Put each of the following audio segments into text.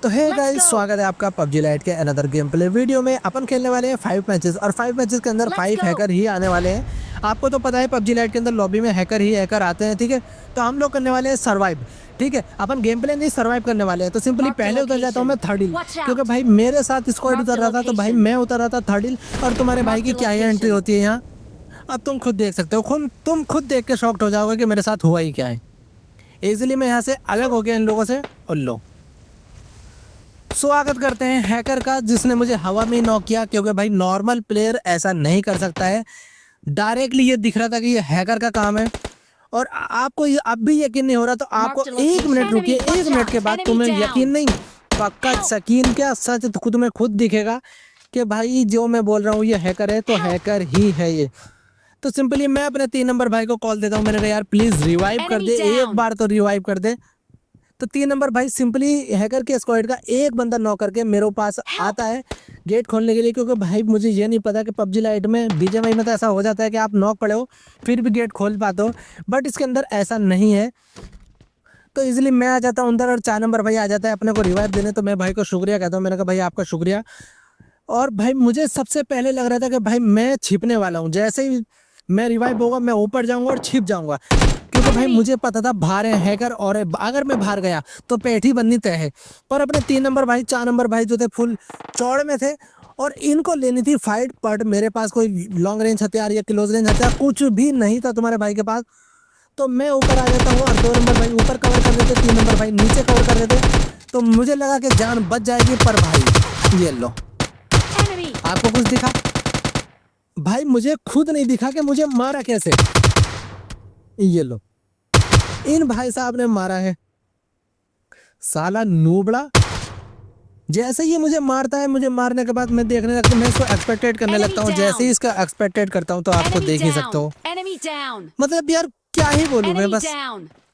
तो है गाइस, स्वागत है आपका पबजी लाइट के अनदर गेम प्ले वीडियो में। अपन खेलने वाले हैं 5 मैचेस और 5 मैचेस के अंदर 5 हैकर ही आने वाले हैं। आपको तो पता है पबजी लाइट के अंदर लॉबी में हैकर ही हैकर आते हैं, ठीक है। तो हम लोग करने वाले हैं सर्वाइव, ठीक है। अपन गेम प्ले नहीं सर्वाइव करने वाले हैं। तो सिंपली पहले उतर जाता हूँ मैं थर्ड हिल, क्योंकि भाई मेरे साथ स्क्वाड उतर रहा था, तो भाई मैं उतर रहा था थर्ड हिल। और तुम्हारे भाई की क्या ही एंट्री होती है यहाँ, अब तुम खुद देख सकते हो। तुम खुद देख के शॉक्ड हो जाओगे कि मेरे साथ हुआ ही क्या है। इजिली मैं यहाँ से अलग हो गया इन लोगों से। और लो, स्वागत करते हैं हैकर का, जिसने मुझे हवा में नॉक किया, क्योंकि भाई नॉर्मल प्लेयर ऐसा नहीं कर सकता है। डायरेक्टली ये दिख रहा था कि ये हैकर का काम है। और आपको अब भी यकीन नहीं हो रहा, तो आपको 1 मिनट रुकिए। 1 मिनट के बाद तुम्हें यकीन नहीं, पक्का यकीन क्या सच तुम्हें खुद दिखेगा कि भाई जो मैं बोल रहा हूँ ये हैकर है, तो हैकर ही है ये। तो सिंपली मैं अपने 3 नंबर भाई को कॉल देता हूँ। मैंने कहा यार प्लीज रिवाइव कर दे, एक बार तो रिवाइव कर दे। तो 3 नंबर भाई सिंपली हैकर के स्क्वाड का एक बंदा नॉक करके मेरे पास आता है गेट खोलने के लिए, क्योंकि भाई मुझे ये नहीं पता कि पबजी लाइट में बीजीएमआई में तो ऐसा हो जाता है कि आप नॉक पड़े हो फिर भी गेट खोल पाते हो, बट इसके अंदर ऐसा नहीं है। तो इजीली मैं आ जाता हूँ अंदर और 4 नंबर भाई आ जाता है अपने को रिवाइव देने। तो मैं भाई को शुक्रिया कहता हूँ। मैंने कहा भाई आपका शुक्रिया। और भाई मुझे सबसे पहले लग रहा था कि भाई मैं छिपने वाला हूँ, जैसे ही मैं रिवाइव होगा मैं ऊपर जाऊंगा और छिप जाऊंगा, क्योंकि भाई मुझे पता था बाहर है हैकर, और अगर मैं बाहर गया तो पेठी बननी तय है। पर अपने 3 नंबर भाई 4 नंबर भाई जो थे फुल चौड़ में थे और इनको लेनी थी फाइट, बट मेरे पास कोई लॉन्ग रेंज हथियार या क्लोज रेंज हथियार कुछ भी नहीं था तुम्हारे भाई के पास। तो मैं ऊपर आ जाता हूँ और 2 नंबर भाई ऊपर कवर कर देते, 3 नंबर भाई नीचे कवर कर देते। तो मुझे लगा कि जान बच जाएगी, पर भाई ये लो, आपको कुछ दिखा? भाई मुझे खुद नहीं दिखा कि मुझे मारा कैसे। ये लो, इन भाई साहब ने मारा है। साला नूबड़ा जैसे ही मुझे मारता है, मुझे मारने के बाद मैं देखने लगता हूँ, मैं इसको एक्सपेक्टेड करने लगता हूँ। जैसे ही इसका एक्सपेक्टेड करता हूँ तो आपको देख ही सकते हो। मतलब यार क्या ही बोलूं मैं, बस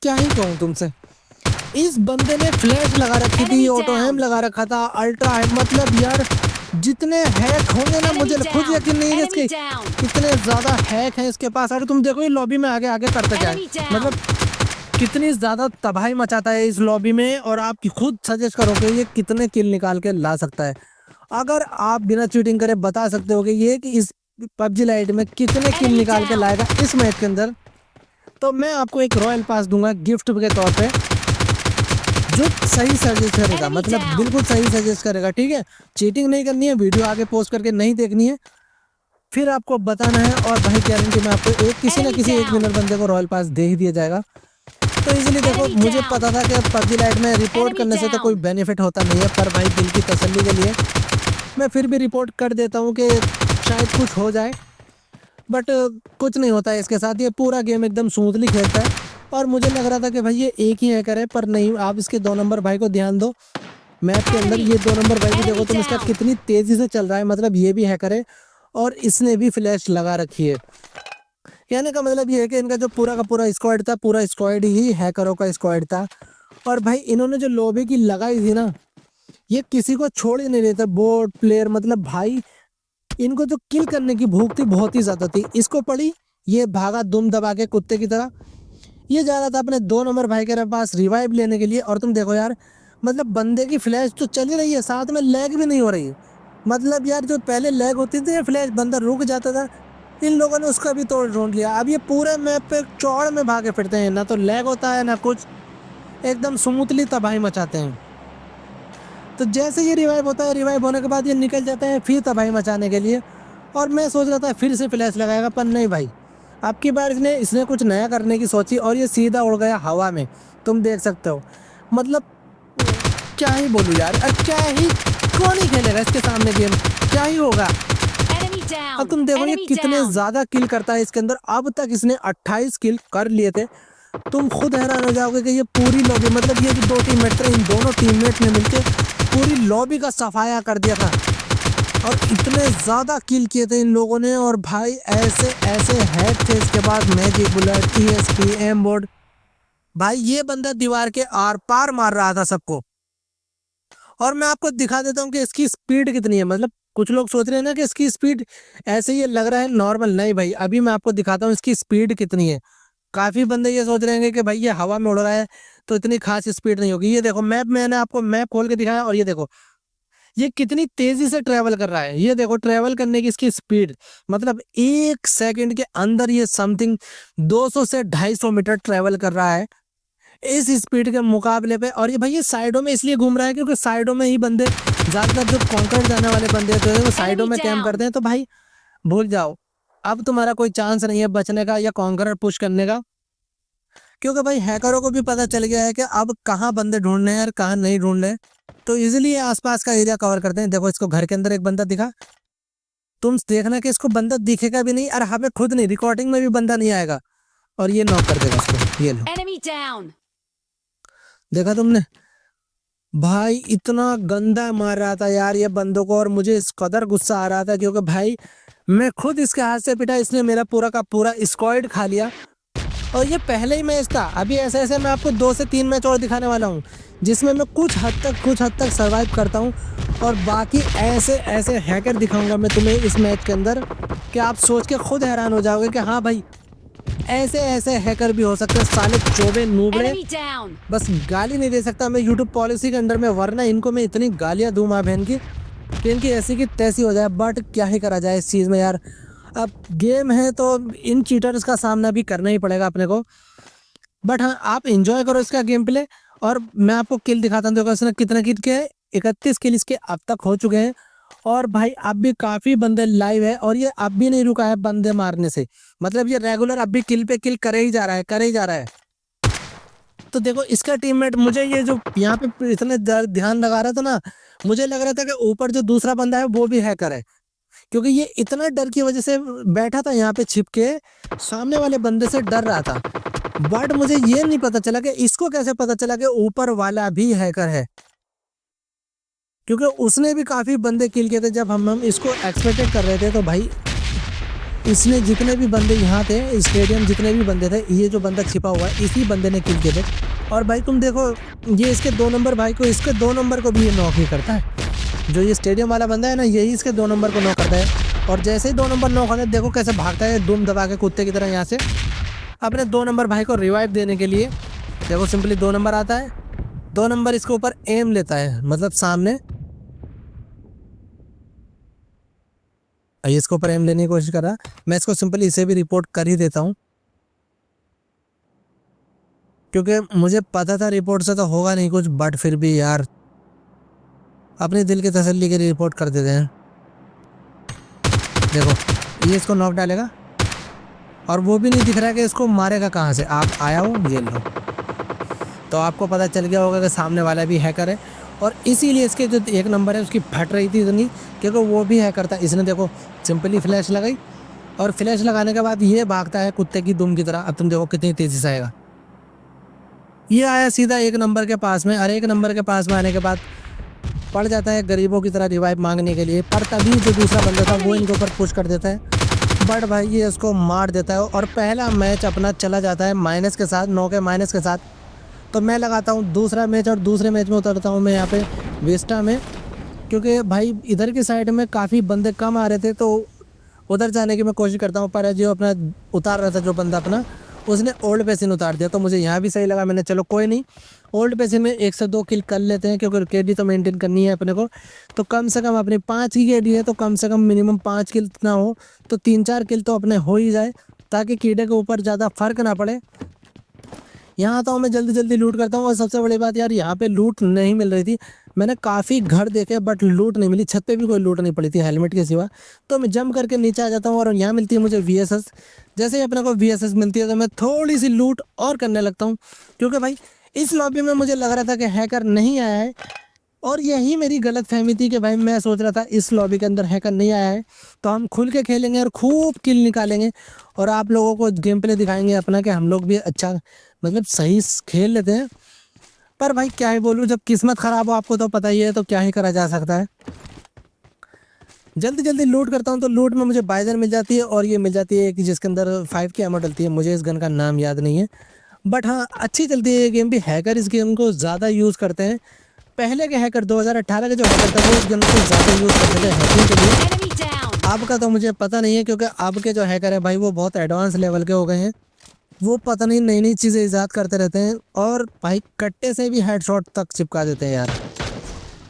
क्या ही कहूँ तुमसे। इस बंदे ने फ्लैश लगा रखी थी, ऑटो हैम लगा रखा था, अल्ट्रा हैम, मतलब यार जितने हैक होंगे ना, मुझे खुद यकीन नहीं है इसके कितने ज्यादा हैक हैं इसके पास। अरे तुम देखो ये लॉबी में आगे आगे करता क्या है, मतलब कितनी ज्यादा तबाही मचाता है इस लॉबी में। और आप खुद सजेस्ट करोगे ये कितने किल निकाल के ला सकता है। अगर आप बिना चीटिंग करे बता सकते हो कि ये कि इस पबजी लाइट में कितने किल निकाल के लाएगा इस मैच के अंदर, तो मैं आपको एक रॉयल पास दूंगा गिफ्ट के तौर पे, जो सही सजेस्ट करेगा, मतलब बिल्कुल सही सजेस्ट करेगा, ठीक है। चीटिंग नहीं करनी है, वीडियो आगे पोस्ट करके नहीं देखनी है, फिर आपको बताना है। और भाई गारंटी में आपको एक किसी ना किसी एक विनर बंदे को रॉयल पास दे ही दिया जाएगा। तो इजीली देखो, मुझे पता था कि पबजी लाइट में रिपोर्ट करने से तो कोई बेनिफिट होता नहीं है, पर भाई दिल की तसल्ली के लिए मैं फिर भी रिपोर्ट कर देता हूँ कि शायद कुछ हो जाए, बट कुछ नहीं होता है इसके साथ। ये पूरा गेम एकदम स्मूथली खेलता है। और मुझे लग रहा था कि भाई ये एक ही हैकर है, पर नहीं, आप इसके 2 नंबर भाई को ध्यान दो। मैप के अंदर ये 2 नंबर भाई भी देखो तुम, इसका कितनी तेजी से चल रहा है, मतलब ये भी हैकर है और इसने भी फ्लैश लगा रखी है। कहने का मतलब ये है कि इनका जो पूरा का पूरा स्क्वाड था, पूरा स्क्वाड ही हैकरों का स्क्वाड था। और भाई इन्होंने जो लॉबी की लगाई थी ना, ये किसी को छोड़ ही नहीं रहे थे, बोट प्लेयर, मतलब भाई इनको जो किल करने की भूख थी बहुत ही ज्यादा थी। इसको पड़ी, ये भागा दुम दबा के कुत्ते की तरह। ये जा रहा था अपने 2 नंबर भाई के पास रिवाइव लेने के लिए, और तुम देखो यार, मतलब बंदे की फ्लैश तो चल ही रही है, साथ में लैग भी नहीं हो रही। मतलब यार जो पहले लैग होती थी फ्लैश बंदा रुक जाता था, इन लोगों ने उसका भी तोड़ ढूंढ लिया। अब ये पूरे मैप पे चौड़ में भागे फिरते हैं, ना तो लैग होता है ना कुछ, एकदम स्मूथली तबाही मचाते हैं। तो जैसे ये रिवाइव होता है, रिवाइव होने के बाद ये निकल जाता है फिर तबाही मचाने के लिए। और मैं सोच रहा था फिर से फ्लैश लगाएगा, पर नहीं भाई, आपकी बार इसने कुछ नया करने की सोची और ये सीधा उड़ गया हवा में। तुम देख सकते हो, मतलब क्या ही बोलूं यार, क्या ही, कौन ही खेलेगा इसके सामने गेम, क्या ही होगा। अब तुम देखो ये कितने ज्यादा किल करता है इसके अंदर। अब तक इसने 28 किल कर लिए थे। तुम खुद हैरान हो जाओगे कि ये पूरी लॉबी, मतलब ये जो 2 टीममेट थे, इन दोनों टीममेट ने मिलकर पूरी लॉबी का सफाया कर दिया था। और इतने ज्यादा किल किए थे इन लोगों ने। और भाई ऐसे ऐसे हैक थे इसके बाद, magic bullet, TSP, M board, भाई ये बंदा दीवार के आर पार मार रहा था सबको। और मैं आपको दिखा देता हूँ कि इसकी स्पीड कितनी है। मतलब कुछ लोग सोच रहे हैं ना कि इसकी स्पीड ऐसे ही लग रहा है नॉर्मल, नहीं भाई, अभी मैं आपको दिखाता हूँ इसकी स्पीड कितनी है। काफी बंदे ये सोच रहे हैं कि भाई ये हवा में उड़ रहा है तो इतनी खास स्पीड नहीं होगी। ये देखो मैप, मैंने आपको मैप खोल के दिखाया और ये देखो ये कितनी तेजी से ट्रेवल कर रहा है। ये देखो ट्रेवल करने की इसकी स्पीड, मतलब 1 सेकंड के अंदर ये समथिंग 200 से 250 मीटर ट्रेवल कर रहा है इस स्पीड के मुकाबले पे। और ये भाई ये साइडों में इसलिए घूम रहा है क्योंकि साइडों में ही बंदे ज्यादातर जो कॉन्कर जाने वाले बंदे होते हैं वो साइडों में कैंप करते हैं। तो भाई भूल जाओ, अब तुम्हारा कोई चांस नहीं है बचने का या कॉन्करर पुश करने का, क्योंकि भाई हैकरों को भी पता चल गया है कि अब कहाँ बंदे ढूंढने हैं और कहाँ नहीं ढूंढने हैं। तो इजीली ये आसपास का एरिया कवर करते हैं। देखो इसको घर के अंदर एक बंदा दिखा, तुम देखना कि इसको बंदा दिखेगा भी नहीं और हमें खुद नहीं, रिकॉर्डिंग में भी बंदा नहीं आएगा और ये नॉक कर देगा इसको। ये लो, Enemy down. देखा तुमने भाई, इतना गंदा मार रहा था यार ये बंदों को और मुझे इस कदर गुस्सा आ रहा था क्योंकि भाई मैं खुद इसके हाथ से पिटा, इसने मेरा पूरा का पूरा स्क्वाड खा लिया। और ये पहले ही मैच था, अभी ऐसे ऐसे मैं आपको 2 से 3 मैच और दिखाने वाला हूँ जिसमें मैं कुछ हद तक सरवाइव करता हूँ और बाकी ऐसे ऐसे हैकर दिखाऊंगा मैं तुम्हें इस मैच के अंदर कि आप सोच के खुद हैरान हो जाओगे कि हाँ भाई ऐसे ऐसे हैकर भी हो सकते हैं। साले चोबे नूबड़े, Enemy down. बस गाली नहीं दे सकता मैं यूट्यूब पॉलिसी के अंडर में, वरना इनको मैं इतनी गालियाँ दूँ माँ बहन की कि इनकी ऐसी की तैसी हो जाए। बट क्या ही करा जाए इस चीज़ में यार, अब गेम है तो इन चीटर्स का सामना भी करना ही पड़ेगा अपने को। बट हाँ आप इंजॉय करो इसका गेम प्ले और मैं आपको किल दिखाता हूँ। देखो इसने कितने किल के 31 किल इसके अब तक हो चुके हैं और भाई अब भी काफ़ी बंदे लाइव है और ये अब भी नहीं रुका है बंदे मारने से, मतलब ये रेगुलर अब भी किल पे किल करे ही जा रहा है, करे ही जा रहा है। तो देखो इसका टीममेट, मुझे ये जो यहाँ पे इतने ध्यान लगा रहा था ना, मुझे लग रहा था कि ऊपर जो दूसरा बंदा है वो भी हैकर है, क्योंकि ये इतना डर की वजह से बैठा था यहाँ पे छिप के, सामने वाले बंदे से डर रहा था। बट मुझे ये नहीं पता चला कि इसको कैसे पता चला कि ऊपर वाला भी हैकर है, क्योंकि उसने भी काफ़ी बंदे किल किए थे जब हम इसको एक्सपेक्टेड कर रहे थे। तो भाई इसने जितने भी बंदे यहाँ थे स्टेडियम, जितने भी बंदे थे, ये जो बंदा छिपा हुआ है इसी बंदे ने किल किए थे। और भाई तुम देखो ये इसके 2 नंबर भाई को, इसके 2 नंबर को भी ये नॉक ही करता है। जो ये स्टेडियम वाला बंदा है ना, यही इसके 2 नंबर को नॉक करता है। और जैसे ही 2 नंबर नॉक होता है देखो कैसे भागता है दुम दबा के कुत्ते की तरह यहाँ से अपने 2 नंबर भाई को रिवाइव देने के लिए। देखो सिंपली 2 नंबर आता है, 2 नंबर इसके ऊपर एम लेता है, मतलब सामने इसके ऊपर एम लेने की कोशिश कर रहा। मैं इसको सिंपली इसे भी रिपोर्ट कर ही देता हूँ क्योंकि मुझे पता था रिपोर्ट से तो होगा नहीं कुछ, बट फिर भी यार अपने दिल की तसल्ली के लिए रिपोर्ट कर देते हैं। देखो ये इसको नॉक डालेगा और वो भी नहीं दिख रहा है कि इसको मारेगा कहाँ से। आप आया हो ये लो, तो आपको पता चल गया होगा कि सामने वाला भी हैकर है और इसीलिए इसके जो 1 नंबर है उसकी फट रही थी इतनी, क्योंकि वो भी हैकर था। इसने देखो सिंपली फ्लैश लगाई और फ्लैश लगाने के बाद ये भागता है कुत्ते की दुम की तरह। अब तुम देखो कितनी तेज़ी से आएगा। ये आया सीधा 1 नंबर के पास में और 1 नंबर के पास में आने के बाद पड़ जाता है गरीबों की तरह रिवाइव मांगने के लिए, पर तभी जो दूसरा बंदा था वो इनके ऊपर पुश कर देता है। बट भाई ये उसको मार देता है और पहला मैच अपना चला जाता है माइनस के साथ, 9 के माइनस के साथ। तो मैं लगाता हूँ दूसरा मैच और दूसरे मैच में उतरता हूँ मैं यहाँ पे वेस्टा में, क्योंकि भाई इधर की साइड में काफ़ी बंदे कम आ रहे थे तो उधर जाने की मैं कोशिश करता हूँ। पर जो अपना उतार रहा था जो बंदा अपना, उसने ओल्ड पेसिन उतार दिया तो मुझे यहाँ भी सही लगा। मैंने चलो कोई नहीं, ओल्ड पेसिन में 1 से 2 किल कर लेते हैं क्योंकि केडी तो मेंटेन करनी है अपने को। तो कम से कम अपनी 5 की केडी है तो कम से कम मिनिमम 5 किल ना हो तो 3-4 किल तो अपने हो ही जाए, ताकि कीड़े के ऊपर ज़्यादा फर्क ना पड़े। यहाँ आता हूँ मैं जल्दी जल्दी लूट करता हूँ और सबसे बड़ी बात यार यहाँ पे लूट नहीं मिल रही थी। मैंने काफ़ी घर देखे बट लूट नहीं मिली, छत पे भी कोई लूट नहीं पड़ी थी हेलमेट के सिवा। तो मैं जंप करके नीचे आ जाता हूँ और यहाँ मिलती है मुझे VSS। जैसे ही अपने को VSS मिलती है तो मैं थोड़ी सी लूट और करने लगता हूँ, क्योंकि भाई इस लॉबी में मुझे लग रहा था कि हैकर नहीं आया है और यही मेरी गलत फहमी थी कि भाई मैं सोच रहा था इस लॉबी के अंदर हैकर नहीं आया है तो हम खुल के खेलेंगे और खूब किल निकालेंगे और आप लोगों को गेम प्ले दिखाएंगे अपना कि हम लोग भी अच्छा मतलब सही खेल लेते हैं। पर भाई क्या ही बोलूँ, जब किस्मत ख़राब हो आपको तो पता ही है, तो क्या ही करा जा सकता है। जल्दी जल्दी लूट करता हूँ तो लूट में मुझे बाइजर मिल जाती है और ये मिल जाती है कि जिसके अंदर 5 की एमो डलती है। मुझे इस गन का नाम याद नहीं है बट हाँ अच्छी चलती है ये गेम भी। हैकर इस गेम को ज़्यादा यूज़ करते हैं। पहले के हैकर 2018 के जो हैकर थे वो इस गन को ज़्यादा यूज़ करते थे हैकिंग के लिए। अब का तो मुझे पता नहीं है क्योंकि अब के जो हैकर है भाई वो बहुत एडवांस लेवल के हो गए हैं। वो पता नहीं नई नई चीज़ें ईजाद करते रहते हैं और भाई कट्टे से भी हेडशॉट तक चिपका देते हैं यार।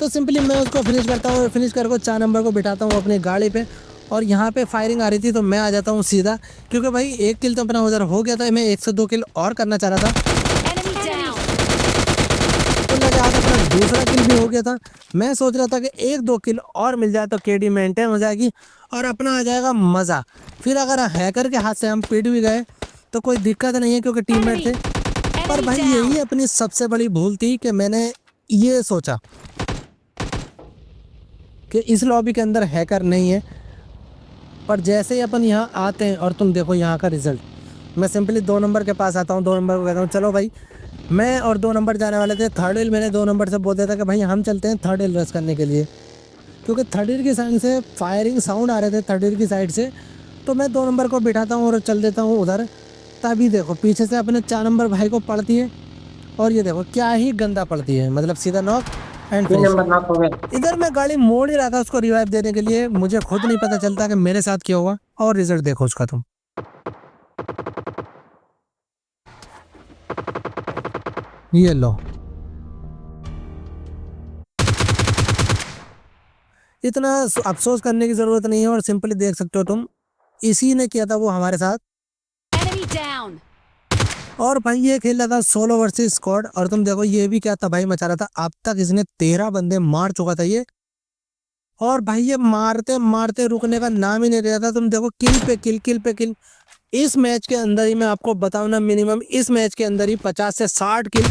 तो सिंपली मैं उसको फिनिश करता हूँ और फिनिश करके 4 नंबर को बिठाता हूँ अपनी गाड़ी पे। और यहाँ पे फायरिंग आ रही थी तो मैं आ जाता हूँ सीधा, क्योंकि भाई 1 किल तो अपना उधर हो गया था, मैं 1 से 2 किल और करना चाह रहा था। तो लगे आज अपना दूसरा किल भी हो गया था। मैं सोच रहा था कि 1-2 किल और मिल जाए तो केडी मेंटेन हो जाएगी और अपना आ जाएगा मज़ा। फिर अगर हैकर के हाथ से हम पिट भी गए तो कोई दिक्कत नहीं है, क्योंकि टीममेट थे। पर भाई यही अपनी सबसे बड़ी भूल थी कि मैंने ये सोचा कि इस लॉबी के अंदर हैकर नहीं है। पर जैसे ही अपन यहाँ आते हैं और तुम देखो यहाँ का रिजल्ट, मैं सिंपली 2 नंबर के पास आता हूँ, 2 नंबर को कहता हूँ चलो भाई। मैं और 2 नंबर जाने वाले थे थर्ड हिल। मैंने 2 नंबर से बोल दिया था कि भाई हम चलते हैं थर्ड हिल रश करने के लिए, क्योंकि थर्ड हिल की साइड से फायरिंग साउंड आ रहे थे थर्ड हिल की साइड से। तो मैं 2 नंबर को बिठाता हूँ और चल देता हूँ उधर। तभी देखो पीछे से अपने 4 नंबर भाई को पड़ती है और ये देखो क्या ही गंदा पड़ती है, मतलब सीधा नॉक एंड फिनिश। इधर मैं गाड़ी मोड़ ही रहा था उसको रिवाइव देने के लिए, मुझे खुद नहीं पता चलता कि मेरे साथ क्या हुआ। और रिजल्ट देखो उसका तुम, ये लो। इतना अफसोस करने की जरूरत नहीं है और सिंपली देख सकते हो तुम, इसी ने किया था वो हमारे साथ। और भाई ये खेल रहा था सोलो वर्सेस स्क्वाड और तुम देखो ये भी क्या तबाही मचा रहा था। अब तक इसने 13 बंदे मार चुका था ये। और भाई ये मारते मारते रुकने का नाम ही नहीं रहा था। तुम देखो किल पे किल, किल पे किल। इस मैच के अंदर ही मैं आपको बताऊं ना, मिनिमम इस मैच के अंदर ही 50 से 60 किल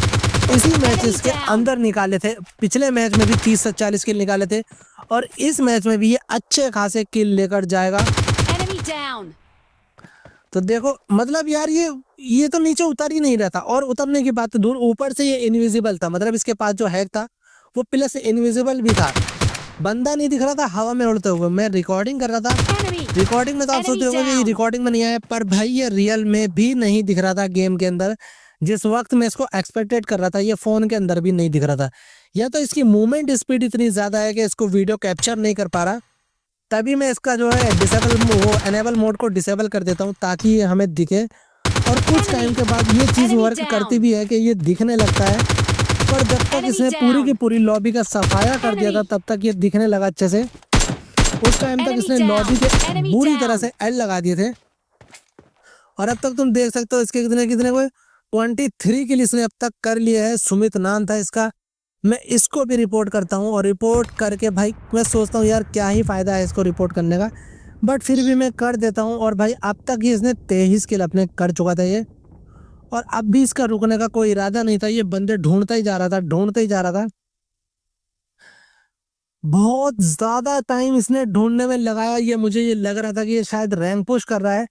इसी मैचेस के अंदर निकाले थे। पिछले मैच में भी 30 से 40 किल निकाले थे और इस मैच में भी ये अच्छे खासे किल लेकर जाएगा। तो देखो मतलब यार ये तो नीचे उतर ही नहीं रहा था। और उतरने की बात दूर, ऊपर से ये इनविजिबल था, मतलब इसके पास जो हैक था वो प्लस इनविजिबल भी था। बंदा नहीं दिख रहा था हवा में उड़ते हुए। मैं रिकॉर्डिंग कर रहा था, रिकॉर्डिंग में तो आप सोच रहे होंगे कि ये रिकॉर्डिंग में नहीं आया, पर भाई ये रियल में भी नहीं दिख रहा था गेम के अंदर। जिस वक्त मैं इसको एक्सपेक्टेड कर रहा था ये फोन के अंदर भी नहीं दिख रहा था। या तो इसकी मूवमेंट स्पीड इतनी ज्यादा है कि इसको वीडियो कैप्चर नहीं कर पा रहा। तभी मैं इसका जो है एनेबल मोड को डिसेबल कर देता हूँ ताकि ये हमें दिखे। और कुछ टाइम के बाद ये चीज़ वर्क करती भी है कि ये दिखने लगता है। पर जब तक इसने पूरी की पूरी लॉबी का सफाया कर दिया था तब तक ये दिखने लगा अच्छे से। उस टाइम तक इसने लॉबी के बुरी तरह से एल लगा दिए थे। और अब तक तुम देख सकते हो इसके कितने कितने को 23 किल इसने अब तक कर लिए है। सुमित नाम था इसका। मैं इसको भी रिपोर्ट करता हूँ और रिपोर्ट करके भाई मैं सोचता हूँ यार क्या ही फ़ायदा है इसको रिपोर्ट करने का, बट फिर भी मैं कर देता हूँ। और भाई अब तक ही इसने 23 किल अपने कर चुका था ये। और अब भी इसका रुकने का कोई इरादा नहीं था, ये बंदे ढूंढता ही जा रहा था, ढूंढता ही जा रहा था। बहुत ज़्यादा टाइम इसने ढूंढने में लगाया। ये मुझे ये लग रहा था कि ये शायद रैंक पुश कर रहा है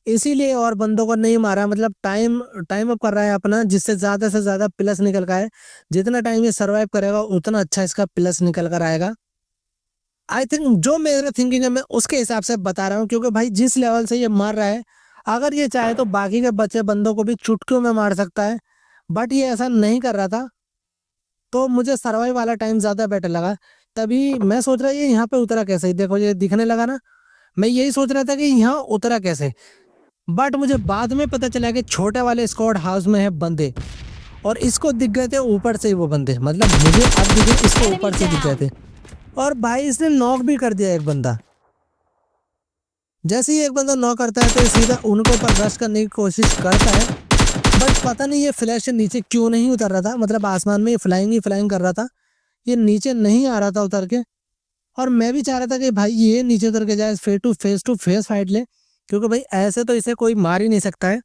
इसीलिए और बंदों को नहीं मारा, मतलब टाइम टाइम अप कर रहा है अपना, जिससे ज़्यादा से ज़्यादा प्लस निकल का है। जितना टाइम ये सर्वाइव करेगा उतना अच्छा इसका प्लस निकल कर आएगा। आई थिंक जो मेरा थिंकिंग है मैं उसके हिसाब से बता रहा हूँ, क्योंकि भाई जिस लेवल से ये मार रहा है अगर ये चाहे तो बाकी के बच्चे बंदों को भी चुटकियों में मार सकता है, बट ये ऐसा नहीं कर रहा था। तो मुझे सर्वाइव वाला टाइम ज़्यादा बेटर लगा। तभी मैं सोच रहा ये यहाँ पे उतरा कैसे, देखो ये दिखने लगा ना। मैं यही सोच रहा था कि यहाँ उतरा कैसे, बट मुझे बाद में पता चला कि छोटे वाले स्क्वाड हाउस में है बंदे और इसको दिख गए थे ऊपर से ही वो बंदे, मतलब मुझे अब दिखे इसको ऊपर से दिख गए थे। और भाई इसने नॉक भी कर दिया एक बंदा। जैसे ही एक बंदा नॉक करता है तो ये सीधा उनको पर रश करने की कोशिश करता है, बट पता नहीं ये फ्लैश से नीचे क्यों नहीं उतर रहा था। मतलब आसमान में ये फ्लाइंग ही फ्लाइंग कर रहा था, ये नीचे नहीं आ रहा था उतर के। और मैं भी चाह रहा था कि भाई ये नीचे उतर के जाए, टू फेस फाइट ले, क्योंकि भाई ऐसे तो इसे कोई मार ही नहीं सकता है।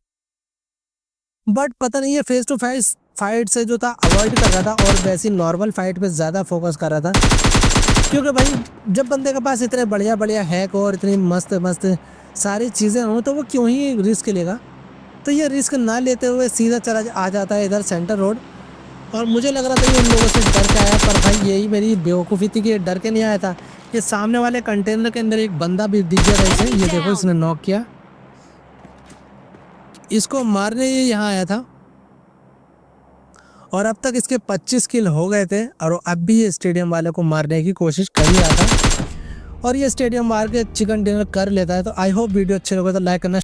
बट पता नहीं ये फेस टू फेस फाइट से जो था अवॉइड कर रहा था और वैसी नॉर्मल फाइट पे ज़्यादा फोकस कर रहा था। क्योंकि भाई जब बंदे के पास इतने बढ़िया बढ़िया हैक और इतनी मस्त मस्त सारी चीज़ें हों तो वो क्यों ही रिस्क लेगा। तो ये रिस्क ना लेते हुए सीधा चला आ जाता है इधर सेंटर रोड। और मुझे लग रहा था ये इन लोगों से डर के आया, पर भाई यही मेरी बेवकूफ़ी थी कि ये डर के नहीं आया था। ये सामने वाले कंटेनर के अंदर एक बंदा भी दिख गया था इसे, ये देखो इसने नॉक किया, इसको मारने ये यहाँ आया था। और अब तक इसके 25 किल हो गए थे और अब भी ये स्टेडियम वाले को मारने की कोशिश कर ही रहा था। और ये स्टेडियम मार के चिकन डिनर कर लेता है। तो आई होप वीडियो अच्छे लगे तो लाइक करना।